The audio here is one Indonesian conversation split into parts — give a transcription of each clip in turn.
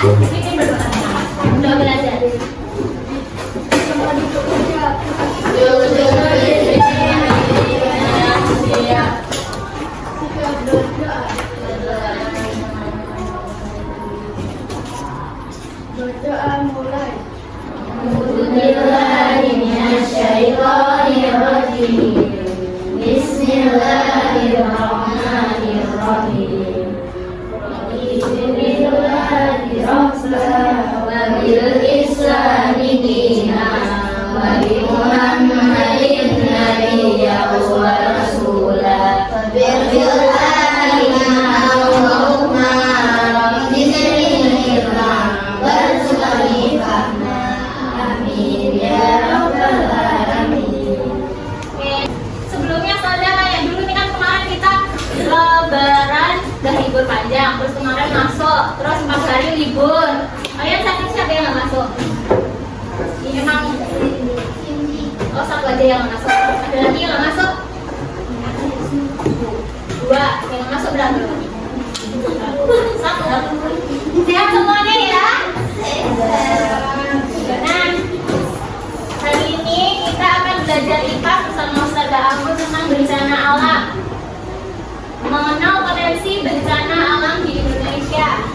Ini berdoa. Udah belajar. Berdoa mulai. Bismillahirrahmanirrahim. Wabil Islami dina wa bi Muhammadin nabiyyan wa rasula bil Qur'anina Allahumma rabbi zidna warzuqni fahma. Amin ya rabbal alamin. Sebelumnya saja kayak dulu nih kan kemarin kita lebaran udah libur panjang, terus kemarin masuk, terus 4 hari libur. Kalian sakit siapa yang nggak masuk? Emang satu aja yang nggak masuk. Ada lagi yang nggak masuk? 2 yang nggak masuk berapa? 1. Sehat semuanya ya? Nah, hari ini kita akan belajar IPA bersama Ustazah Aku tentang bencana alam. Mengenal potensi bencana alam di Indonesia.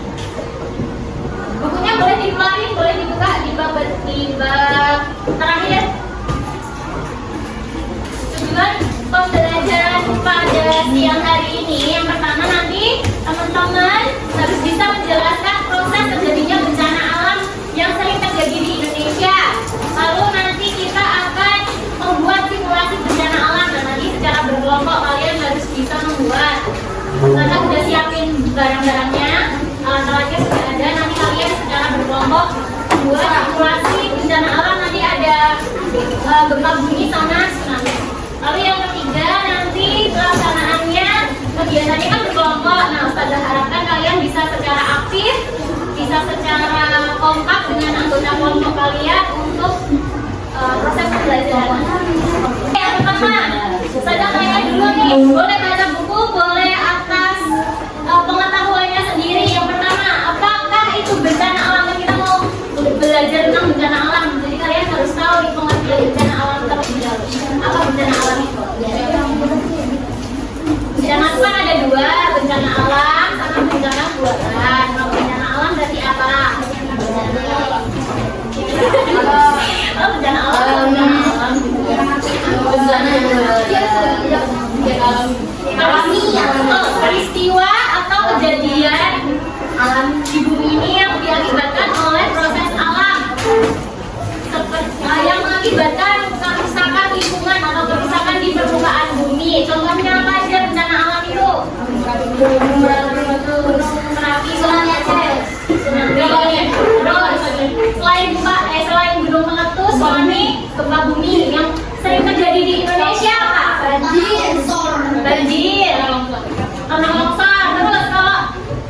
Bukunya boleh dikeluarin, boleh dibuka di bab terakhir. Tujuan pembelajaran pada siang hari ini, yang pertama nanti teman-teman harus bisa menjelaskan proses terjadinya bencana alam yang sering terjadi di Indonesia. Lalu nanti kita akan membuat simulasi bencana alam dan nanti secara berkelompok kalian harus bisa membuat. Karena sudah siapin barang-barangnya, alat-alatnya sudah ada. Nanti kalian secara berkelompok membuat simulasi bencana alam. Nanti ada gempa bumi sama tsunami. Lalu yang ketiga nanti pelaksanaannya, kegiatannya kan berkelompok. Nah, Ustazah harapkan kalian bisa secara aktif, bisa secara kompak dengan anggota kelompok kalian untuk proses pembelajaran. Yang pertama, Ustazah tanya dulu nih, boleh baca buku, boleh atas pengetahuannya sendiri. Yang pertama, apakah itu bencana alam? Kita mau belajar tentang bencana alam, jadi kalian harus tahu nih pengertian bencana alam terlebih dahulu. Apa bencana alam itu? Bencana itu kan ada 2, bencana alam sama bencana buatan. Kalau bencana alam berarti apa? Oh, bencana alam. Peristiwa atau kejadian alam di bumi ini yang diakibatkan oleh proses alam, yang mengakibatkan kerusakan lingkungan atau kerusakan di permukaan bumi. Contohnya apa aja bencana alam itu? Merapi, tsunami Aceh, selain gunung meletus, tsunami, gempa bumi yang sering terjadi di Indonesia apa? Banjir, tanah longsor. Terus kalau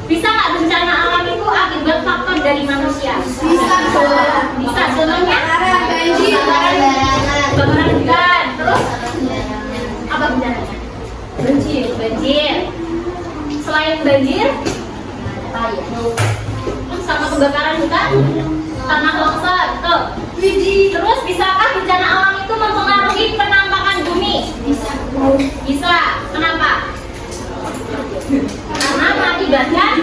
bisa nggak bencana alam itu akibat faktor dari manusia? Bisa. Contohnya kebakaran hutan. Terus apa bencananya? Banjir. Selain banjir, sama kebakaran hutan, tanah longsor. Tuh. Terus bisakah bencana alam itu mempengaruhi penampakan bumi? Bisa. Kenapa? Karena mengakibatkan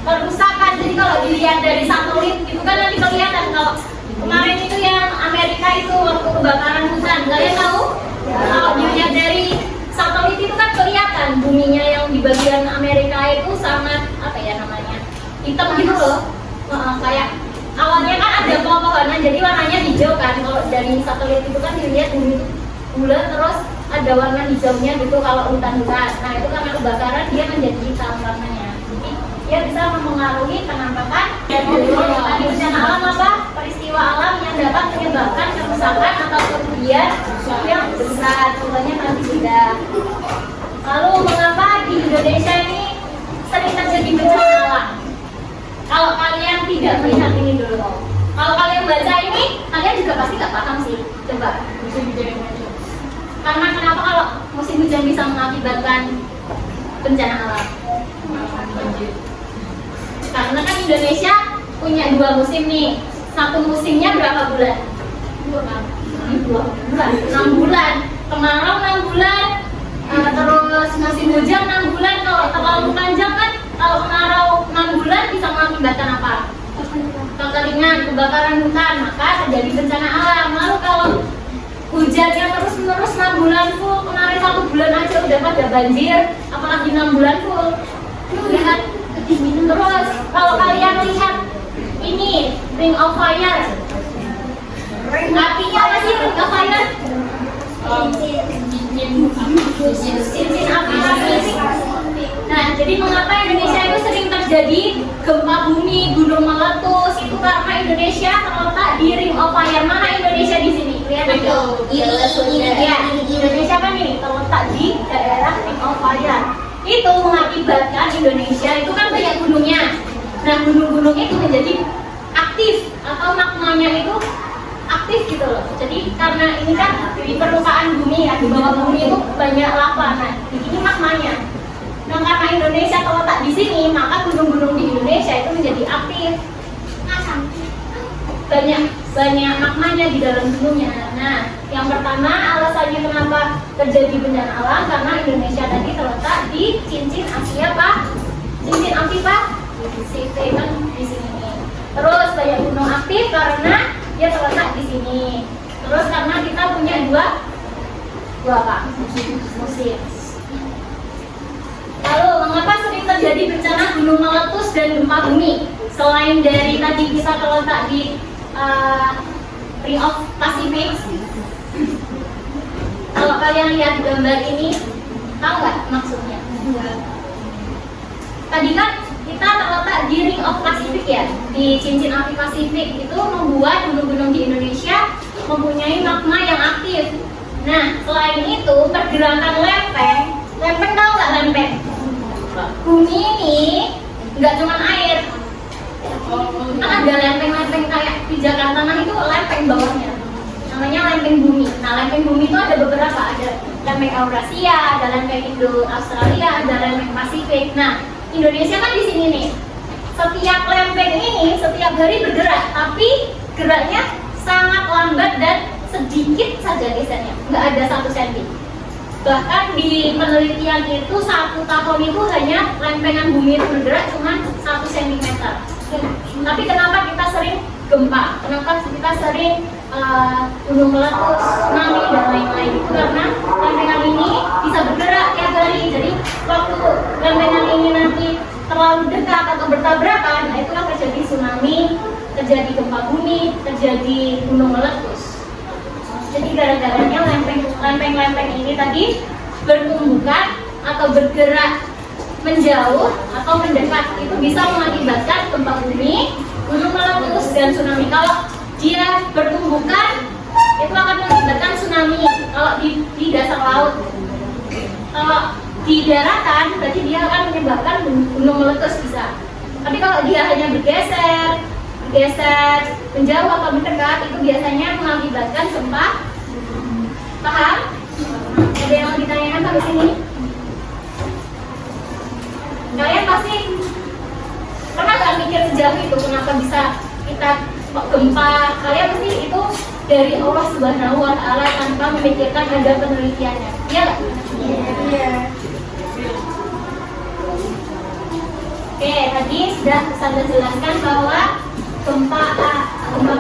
kerusakan. Jadi kalau dilihat dari satelit itu kan nanti kelihatan. Kalau kemarin itu yang Amerika itu waktu kebakaran hutan, kalian tahu? Kalau dilihat dari satelit itu kan kelihatan buminya yang di bagian Amerika itu sangat apa ya namanya, hitam gitu loh. Kayak awalnya kan ada pepohonan jadi warnanya hijau kan. Kalau dari satelit itu kan dilihat bumi itu bulat terus ada warna hijaunya gitu kalau hutan-hutan. Nah itu karena kebakaran dia menjadi hitam warnanya. Jadi dia bisa mempengaruhi penampakan. Dan tadi bencana alam apa? Peristiwa alam yang dapat menyebabkan kerusakan atau kerugian yang besar. Contohnya tadi sudah. Lalu mengapa di Indonesia ini sering terjadi bencana alam? Kalau kalian tidak melihat ini dulu, kalau kalian baca ini, kalian juga pasti nggak paham sih. Coba. Karena kenapa kalau musim hujan bisa mengakibatkan bencana alam? Karena kan Indonesia punya 2 musim nih. Satu musimnya berapa bulan? 6 bulan. Kemarau 6 bulan. Terus musim hujan 6 bulan. Kalau terlalu panjang kan, kalau kemarau 6 bulan bisa mengakibatkan apa? Kekeringan, kebakaran hutan, maka terjadi bencana alam. Lalu kalau hujannya terus-menerus 6 bulan full, kemarin 1 bulan aja udah pada banjir, apalagi 6 bulan full. Lihat. Terus kalau kalian lihat ini Ring of Fire, artinya apa sih Ring of Fire? Cincin api Pasifik. Nah, jadi mengapa Indonesia itu sering terjadi gempa bumi, gunung meletus? Itu karena Indonesia terletak di Ring of Fire. Mana Indonesia di sini? Lihat ya, Indonesia kan ini terletak di daerah Ring of Fire. Itu mengakibatkan Indonesia itu kan banyak gunungnya. Nah, gunung-gunung itu menjadi aktif atau magmanya itu aktif gitu loh. Jadi karena ini kan di permukaan bumi ya, di bawah bumi itu banyak lava. Nah, ini magmanya. Nah, karena Indonesia terletak di sini, maka gunung-gunung di Indonesia itu menjadi aktif. Banyak magmanya di dalam gunungnya. Nah, yang pertama alasannya kenapa terjadi bencana alam, karena Indonesia tadi terletak di cincin Asia cincin api Pasifik kan di sini. Terus banyak gunung aktif karena dia terletak di sini. Terus karena kita punya dua musim. Lalu mengapa sering terjadi bencana gunung meletus dan gempa bumi? Selain dari tadi kita terletak di Ring of Pacific, kalau kalian lihat gambar ini, tahu nggak maksudnya? Tadi kan kita terletak di Ring of Pacific ya, di cincin api Pasifik. Itu membuat gunung-gunung di Indonesia mempunyai magma yang aktif. Nah, selain itu pergerakan lempeng tahu nggak lempeng? Bumi ini nggak cuma air, kan ada lempeng-lempeng kayak pijakan tanah itu lempeng bawahnya, namanya lempeng bumi. Nah, lempeng bumi itu ada beberapa, ada lempeng Eurasia, ada lempeng Indo-Australia, ada lempeng Pasifik. Nah, Indonesia kan di sini nih. Setiap lempeng ini setiap hari bergerak, tapi geraknya sangat lambat dan sedikit saja gesernya, nggak ada 1 cm. Bahkan di penelitian itu 1 tahun itu hanya lempengan bumi itu bergerak cuma 1 cm. Tapi kenapa kita sering gempa? Kenapa kita sering gunung meletus, tsunami dan lain-lain? Itu karena lempengan ini bisa bergerak tiap hari. Jadi waktu lempengan ini nanti terlalu dekat atau bertabrakan, nah itulah terjadi tsunami, terjadi gempa bumi, terjadi gunung meletus. Jadi gara-garanya lempeng-lempeng ini tadi bertumbukan atau bergerak menjauh atau mendekat, itu bisa mengakibatkan gempa bumi, gunung meletus dan tsunami. Kalau dia bertumbukan itu akan mengakibatkan tsunami kalau di dasar laut. Kalau di daratan berarti dia akan menyebabkan gunung meletus bisa. Tapi kalau dia hanya bergeser menjauh atau mendekat, itu biasanya mengakibatkan gempa. Paham? Ada yang mau ditanyakan sampai sini? Kalian pasti pernah gak mikir sejauh itu kenapa bisa kita kok gempa? Kalian pasti itu dari Allah Subhanahu wa Ta'ala tanpa memikirkan ada penelitiannya. Iya gak? Iya. Oke, tadi sudah saya jelaskan bahwa gempa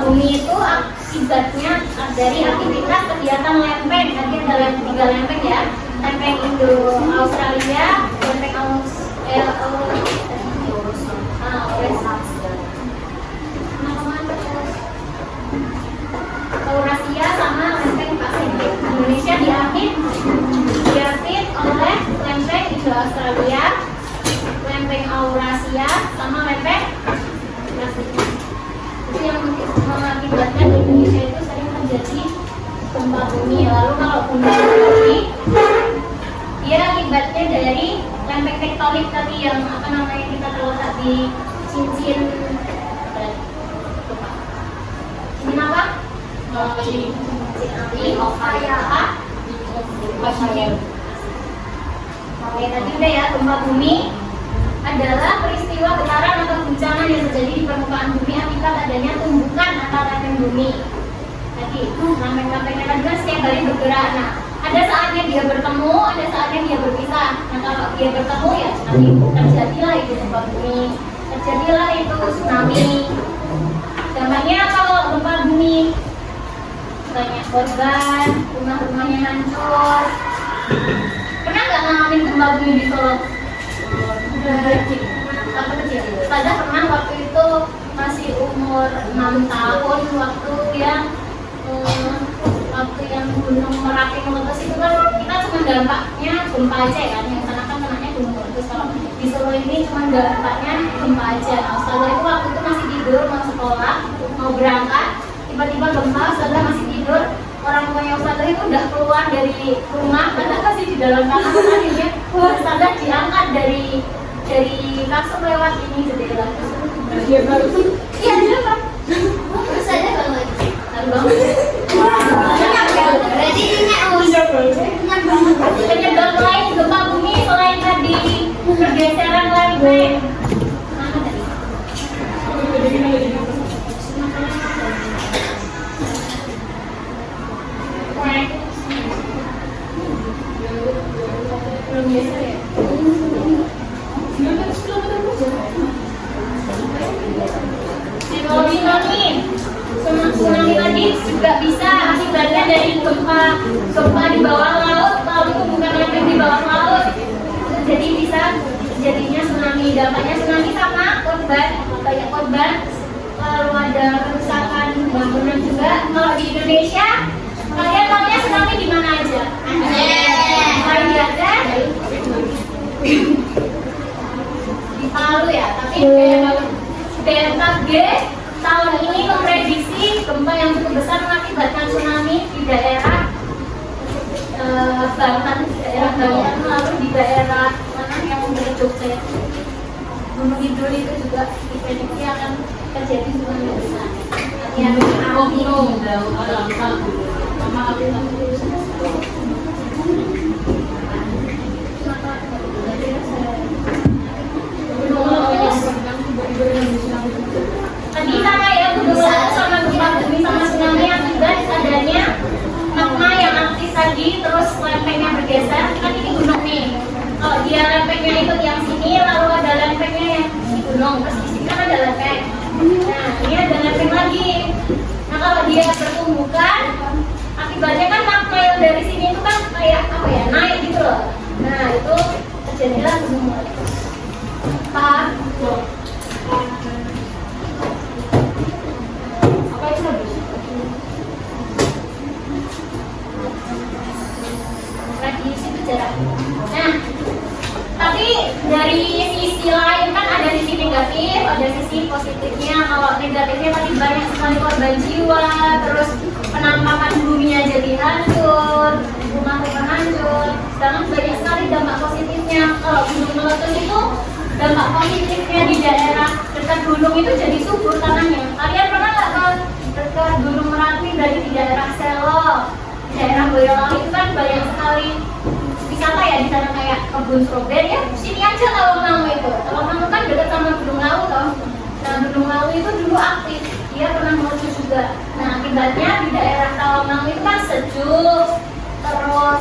bumi itu akibatnya dari aktivitas kegiatan lempeng. Tadi ada 3 lempeng ya, lempeng Indo-Australia, lempeng Eurasia sama lempeng Pasifik. Indonesia diapit oleh lempeng Indo-Australia, lempeng Eurasia sama lempeng Pasifik. Itu yang mengakibatkan Indonesia itu sering terjadi gempa bumi. Lalu kalau gempa bumi, dia akibatnya dari lempeng tektonik tadi yang kita terletak di cincin apa? Cincin api Pasifik. Oke, tadi udah ya, gempa bumi adalah peristiwa getaran atau guncangan yang terjadi di permukaan permukaan bumi akibat adanya tumbukan atau lereng bumi. Tadi lempeng-lempengnya kan juga setiap kali bergerak. Nah, ada saatnya dia bertemu, ada saatnya dia berpisah. Nah, kalau dia bertemu ya nanti terjadilah itu gempa bumi, terjadilah itu tsunami. Dampaknya kalau gempa bumi banyak korban, rumah-rumahnya hancur. Pernah nggak ngalamin gempa bumi di Solo? Aku kecil. Pada pernah waktu itu masih umur 6 tahun waktu yang gunung Merapi meletus itu kan kita cuma dampaknya gempa aja kan, yang sana kan namanya gunung meletus. Kalau di Solo ini cuma dampaknya gempa aja. Nah, Ustazah itu waktu itu masih tidur mau sekolah, mau berangkat, tiba-tiba gempa, Ustazah masih tidur. Orang tuanya Ustazah itu udah keluar dari rumah, karena masih di dalam kamar. Akhirnya Ustazah diangkat dari kasur lewat ini jendela. Iya dia kan. Terus aja kalau lagi. Berarti penyebab lain gempa bumi selain tadi pergeseran lempeng. Mana tadi? Belum biasa ya? Tsunami tadi juga bisa akibatnya dari gempa di bawah laut, lalu tumbukan lempeng di bawah laut. Jadi bisa jadinya tsunami. Dampaknya tsunami sama korban, banyak korban, lalu ada kerusakan bangunan juga. Kalau di Indonesia, kalian tahunya tsunami di mana aja? Paling di Aceh, di Palu ya. Tapi BMKG tahun ini memprediksi gempa yang cukup besar mengakibatkan tsunami di daerah Banten, lalu di daerah mana yang dari Jogja, Gunung Kidul itu juga diprediksi akan terjadi tsunami besar. Yang tadi sama ya, gunung meletus sama gempa bumi sama tsunami akibat adanya magma yang aktif tadi, terus lempengnya bergeser. Kan ini gunung nih, kalau dia lempengnya ikut yang sini, lalu ada lempengnya yang di gunung, terus di sini kan ada lempeng. Nah, ini ada lempeng lagi. Nah, kalau dia bertumbukan, akibatnya kan magma yang dari sini itu kan kayak apa ya, naik gitu loh. Nah, itu terjadilah gunung meletus. Paham? Radius itu jarak. Nah, tapi dari sisi lain kan ada sisi negatif, ada sisi positifnya. Kalau negatifnya tadi banyak sekali korban jiwa, terus penampakan buminya jadi hancur, rumah-rumah hancur. Sedangkan banyak sekali dampak positifnya. Kalau gunung meletus itu dampak positifnya di daerah dekat gunung itu jadi subur tanahnya. Kalian pernah nggak ke dekat Gunung Merapi, dari di daerah Selo, daerah Boyolali itu kan banyak sekali wisata ya di sana, kayak kebun stroberi ya. Sini aja Tawangmangu itu. Tawangmangu kan dekat sama Gunung Lawu toh. Nah, Gunung Lawu itu dulu aktif, dia pernah meletus juga. Nah, akibatnya di daerah Tawangmangu itu kan sejuk, terus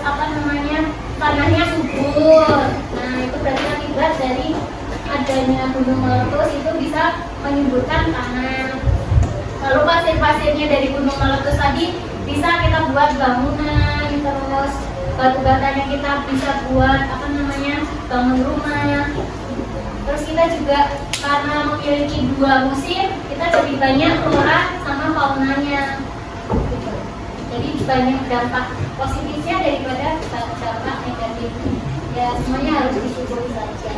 tanahnya subur. Nah, itu berarti akibat dari adanya gunung meletus itu bisa menyuburkan tanah. Lalu pasir-pasirnya dari gunung meletus tadi bisa kita buat bangunan, terus batu-batanya kita bisa buat bangun rumah. Terus kita juga karena memiliki dua musim, kita jadi banyak flora sama faunanya. Jadi banyak dampak positifnya daripada dampak negatif. Ya, semuanya harus disyukuri saja.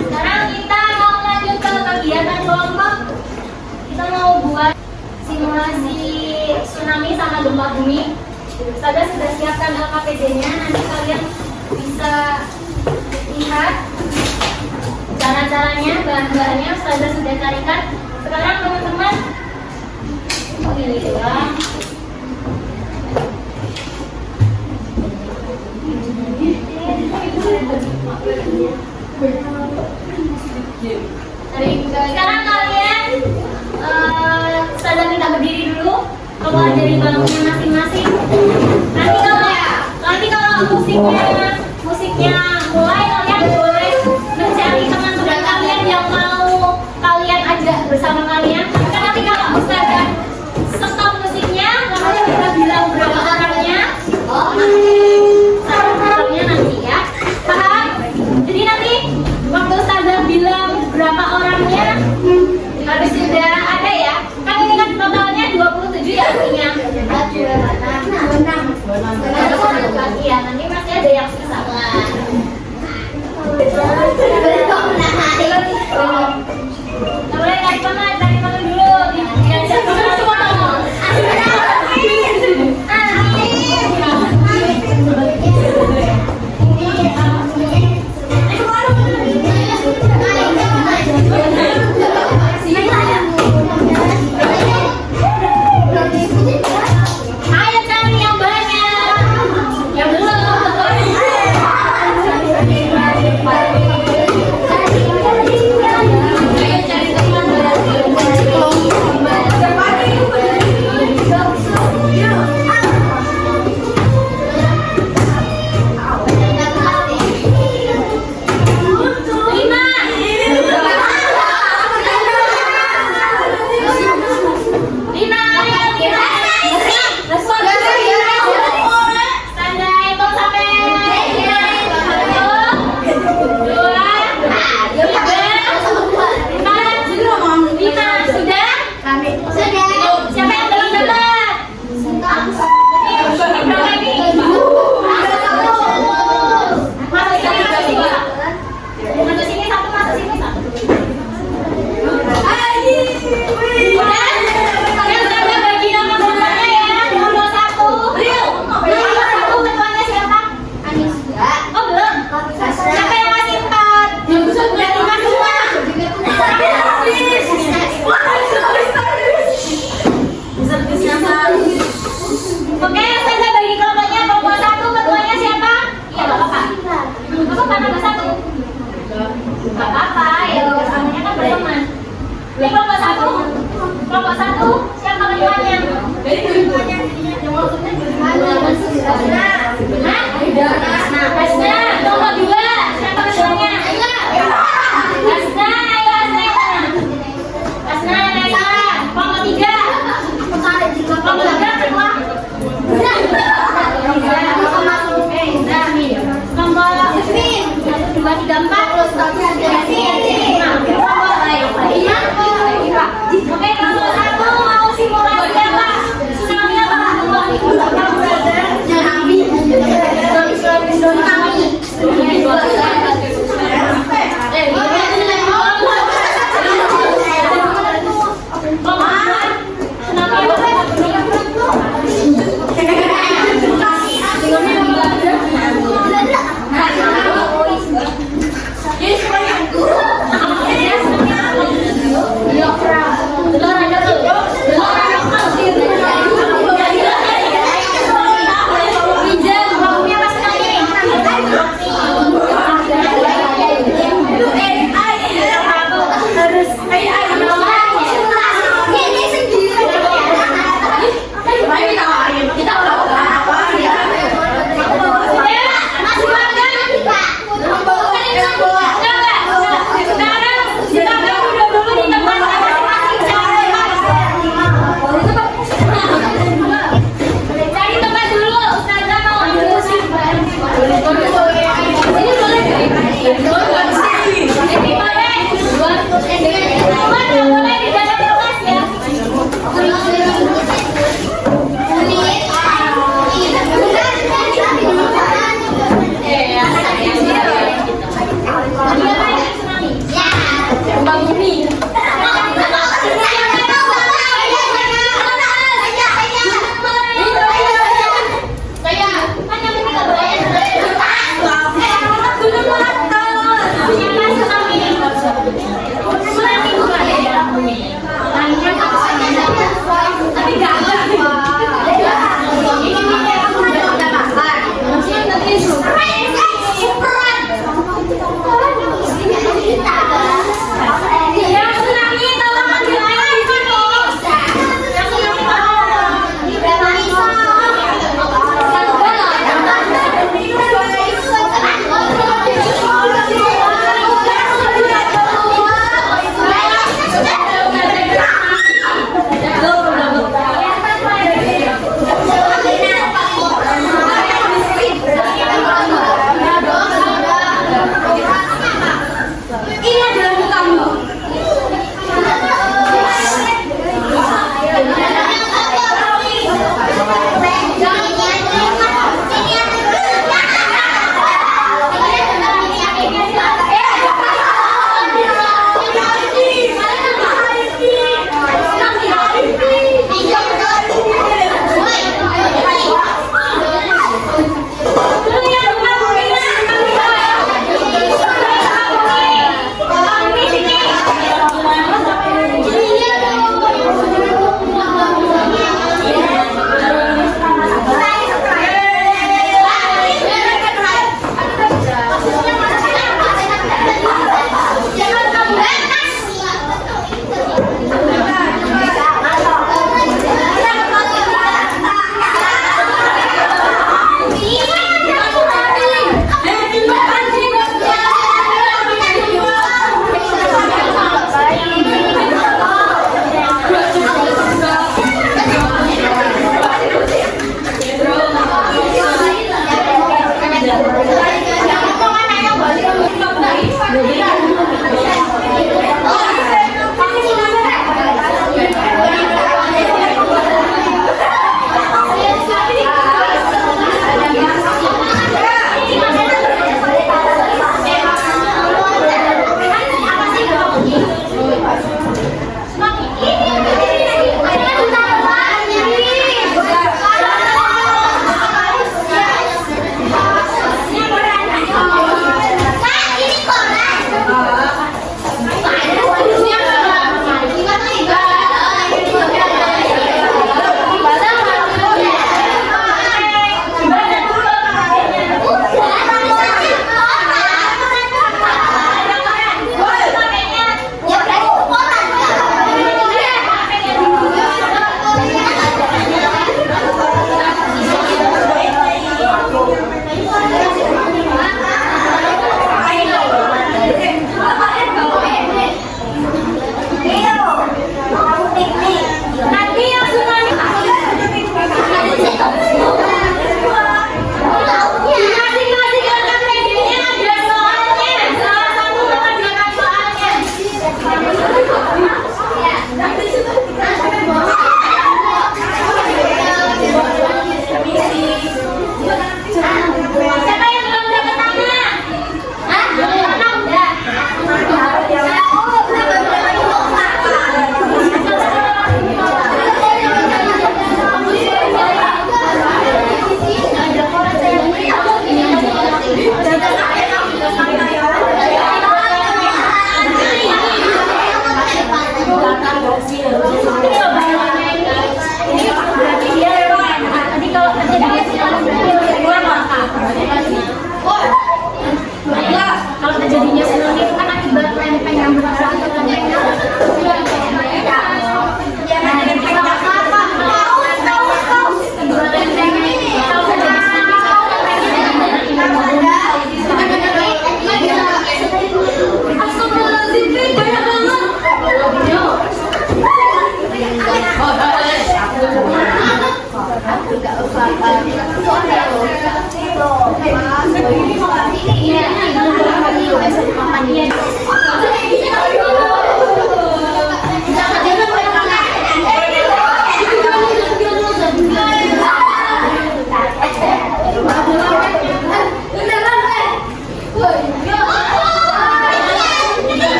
Sekarang kita mau lanjut ke kegiatan kelompok. Kita mau buat simulasi tsunami sama gempa bumi. Saya sudah siapkan LKPD-nya, nanti kalian bisa lihat cara-caranya, bahan-bahannya saya sudah carikan. Sekarang teman-teman pilih doang. Sekarang kalian Ustazah minta berdiri dulu, keluar dari bangkunya masing-masing. Nanti kalau musiknya mulai, kalian boleh mencari teman-teman kalian yang mau kalian ajak bersama kalian. Kan nanti kalau Ustazah stop musiknya, kalian bisa bilang berapa orangnya. Orangnya nanti ya, paham? Jadi nanti waktu Ustazah bilang berapa orangnya, harus sudah ada ya. Kan ini kan totalnya 27 ya artinya. Iya, nanti pasti ada yang susah. Boleh dari mana dulu? Diajak ayo cari yang banyak, yang belum. Ayo cari teman Oke, saya bagi kelompoknya. Kelompok 1 ketuanya siapa? Iya, Bapak. Bapak kelompok 1. Gak apa-apa, ya namanya kan berteman. Ini kelompok 1. Kelompok 1 siapa ketuanya? Yang maksudnya Hasna. Kelompok 2 siapa ketuanya? Hasna. Kelompok 3 ketua. Kelompok 2, 3, 4. Oke, kelompok 1 mau simulasi apa? Tsunami apa? Tsunami.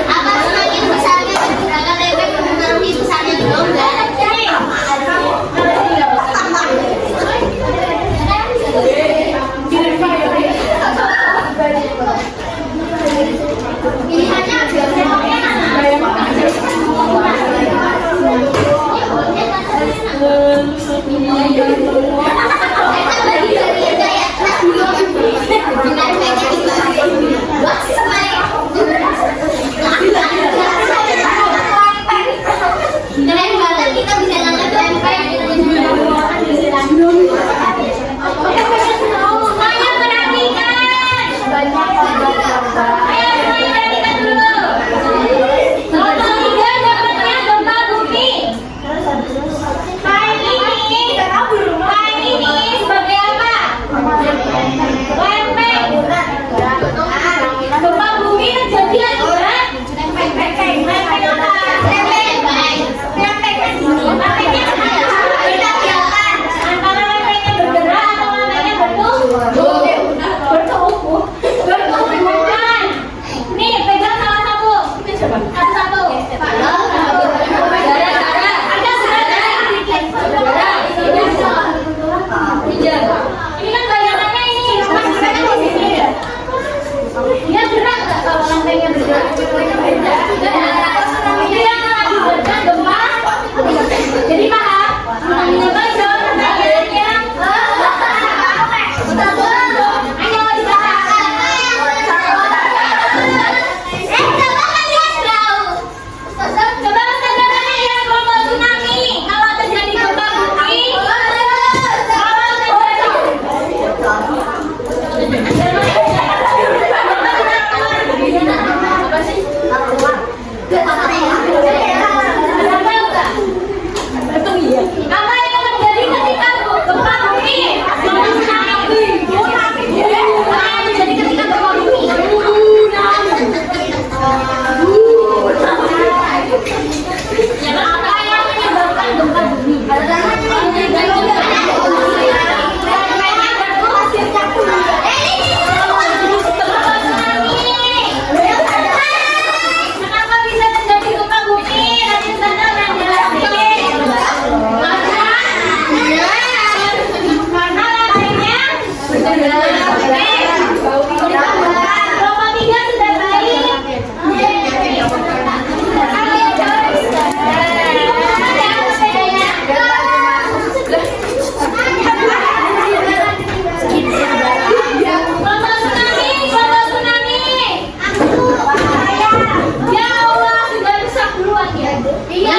Apa semakin besarnya pergerakan efek mempengaruhi besarnya gelombang? Keren banget kita bisa nangkep lempeng. Semuanya perhatikan. Ayo semuanya perhatikan dulu. Kelompok 3 dapatnya gempa bumi. Kain ini sebagai apa? Lempeng. Gempa bumi terjadi akibat lempeng apa? Antara lempengnya bergerak atau lempengnya bertumbuh. Bukan. Nih, pegang salah satu. Satu-satu. Ini kan bayangannya ini. Dia gerak nggak kalau lempengnya bergerak? Itu yang mengakibatkan gempa. Jadi paham? Coba dong bayangannya. Ayo dibaca. Coba sederhana ya kelompok tsunami. Kalau terjadi gempa bumi, apa yang terjadi ketika gempa bumi? Apa yang terjadi ketika gempa bumi? Apa yang menyebabkan gempa bumi? Kenapa bisa terjadi gempa bumi? Raden Sandra yang jelasin. Karena lantainya kelompok 3 sudah baik. Kelompok tsunami. Ya Allah, sudah rusak duluan ya. Iya.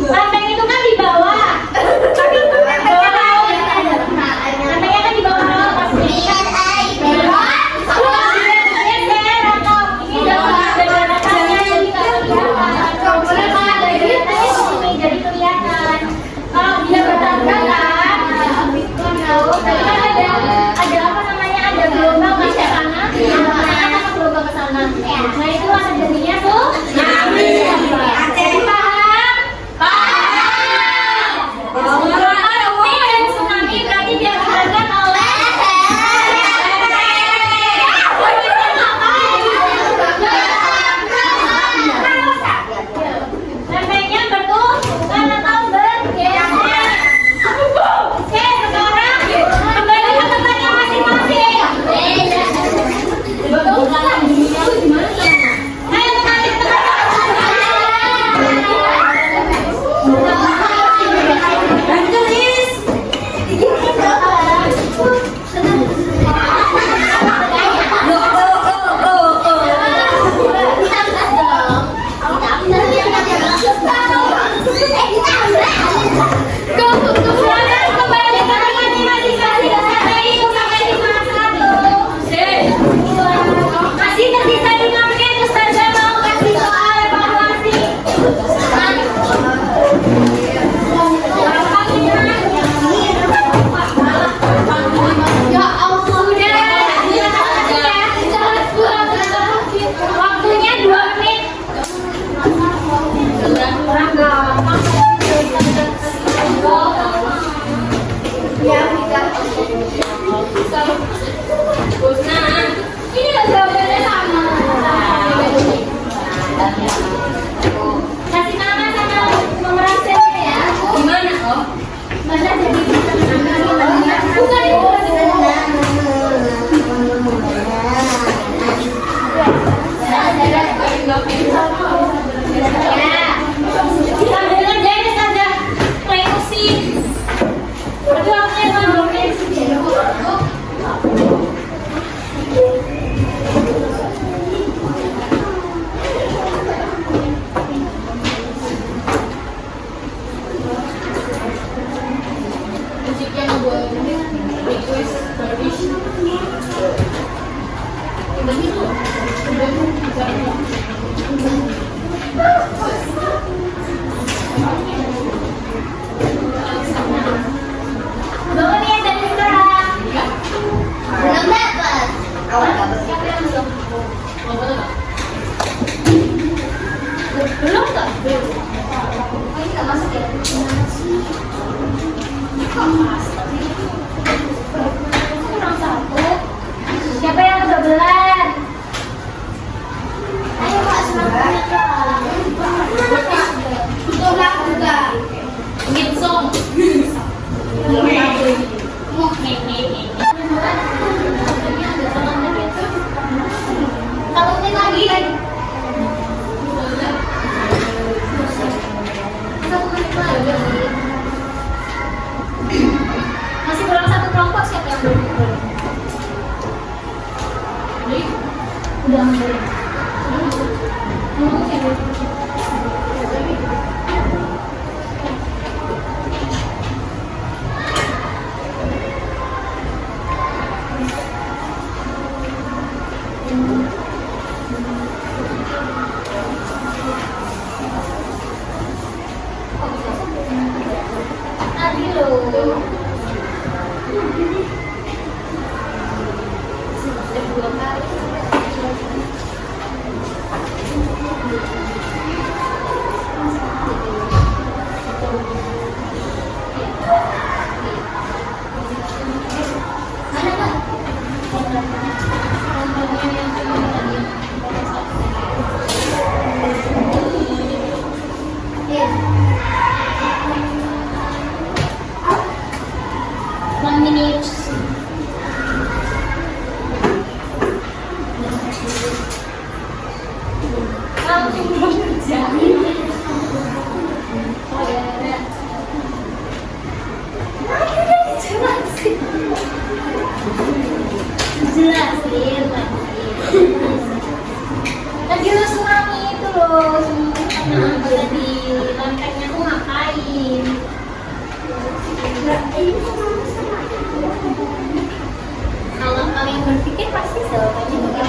Lempeng itu kan di bawah. Lempengnya kan di bawah pasti. Jadi kelihatan. Kalau dia bertabrakan, ada apa namanya? Ada gelombang masuk sana. Bangun ya dari sekarang. Belum dapat. Siapa yang belum? Belum nggak? Belum. Oh, ini nggak masuk ya? Kurang satu. Siapa yang kebetulan? Ayo Kak, semangat Kak. Untuk juga. Gitsong. Kalau ini lagi. Satu menit lagi. Masih kurang satu kelompok, siapa yang belum? Udah belum. Tadi loh. Dua kali. Mana Kak? Iya. 1 minute. Langsung bekerja. Oh ya, ada. Jelasin. Jelasin lagi. Lagi lu tsunami itu loh, tsunami karena di lantainya tuh ngapain? Kalau kalian berpikir pasti jawabannya begitu.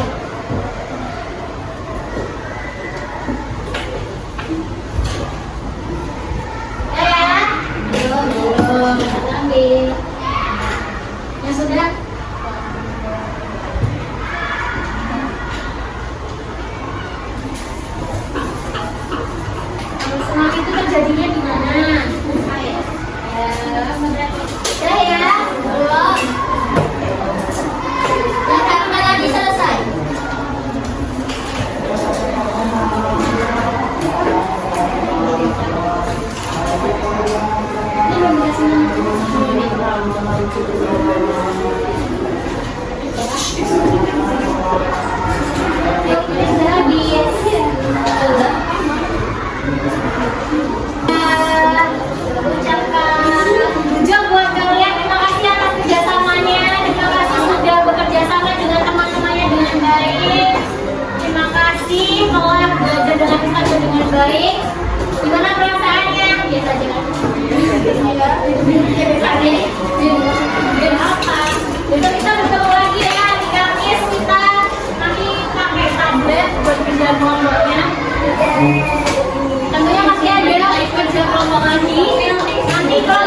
Ya, belum. Ambil. Ya sudah. Kalau tsunami itu terjadinya di mana? Udah ya? Belum. Yang satu lagi selesai. Buat kalian, terima kasih atas kerjasamanya. Terima kasih sudah bekerja sama dengan teman-temannya dengan baik. Terima kasih telah belajar dengan kita dengan baik. Gimana perasaannya? Biasa aja kan? Biar apa? Besok kita bertemu lagi ya di Kamis. Kita nanti pakai tablet buat kerja kelompoknya. Tentunya masih ada kerja kelompok lagi. Nanti kalau